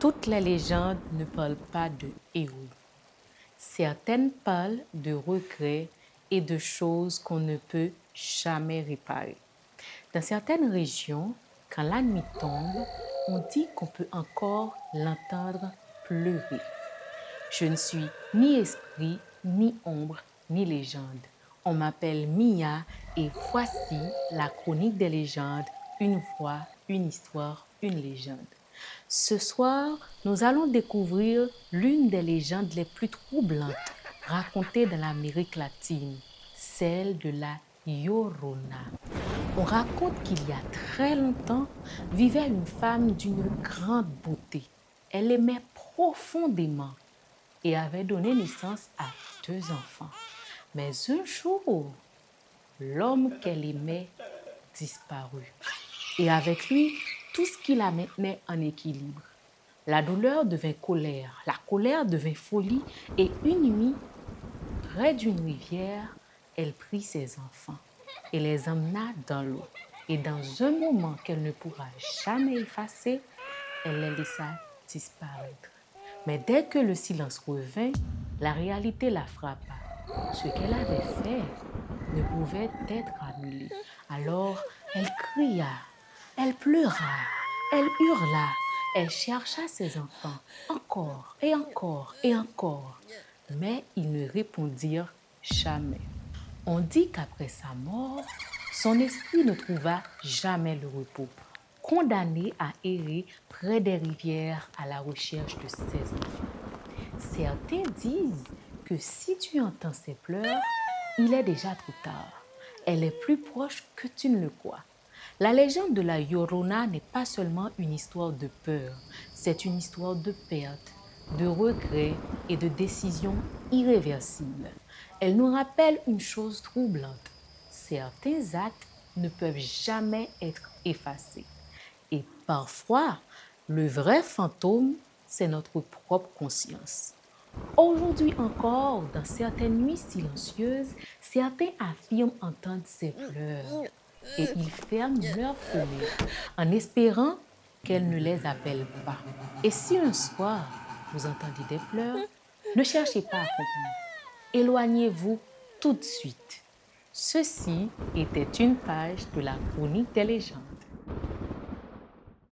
Toutes les légendes ne parlent pas de héros. Certaines parlent de regrets et de choses qu'on ne peut jamais réparer. Dans certaines régions, quand la nuit tombe, on dit qu'on peut encore l'entendre pleurer. Je ne suis ni esprit, ni ombre, ni légende. On m'appelle Mia et voici la chronique des légendes, une voix, une histoire, une légende. Ce soir, nous allons découvrir l'une des légendes les plus troublantes racontées dans l'Amérique latine, celle de la Llorona. On raconte qu'il y a très longtemps vivait une femme d'une grande beauté. Elle aimait profondément et avait donné naissance à 2 enfants. Mais un jour, l'homme qu'elle aimait disparut. Et avec lui, tout ce qui la maintenait en équilibre. La douleur devint colère, la colère devint folie, et une nuit, près d'une rivière, elle prit ses enfants et les emmena dans l'eau. Et dans un moment qu'elle ne pourra jamais effacer, elle les laissa disparaître. Mais dès que le silence revint, la réalité la frappa. Ce qu'elle avait fait ne pouvait être annulé. Alors, elle cria, elle pleura, elle hurla, elle chercha ses enfants encore et encore et encore. Mais ils ne répondirent jamais. On dit qu'après sa mort, son esprit ne trouva jamais le repos, condamné à errer près des rivières à la recherche de ses enfants. Certains disent que si tu entends ses pleurs, il est déjà trop tard. Elle est plus proche que tu ne le crois. La légende de la Llorona n'est pas seulement une histoire de peur, c'est une histoire de perte, de regret et de décisions irréversibles. Elle nous rappelle une chose troublante. Certains actes ne peuvent jamais être effacés. Et parfois, le vrai fantôme, c'est notre propre conscience. Aujourd'hui encore, dans certaines nuits silencieuses, certains affirment entendre ses pleurs et ils ferment leurs fenêtres en espérant qu'elle ne les appelle pas. Et si un soir, vous entendez des pleurs, ne cherchez pas à comprendre. Éloignez-vous tout de suite. Ceci était une page de la chronique des légendes.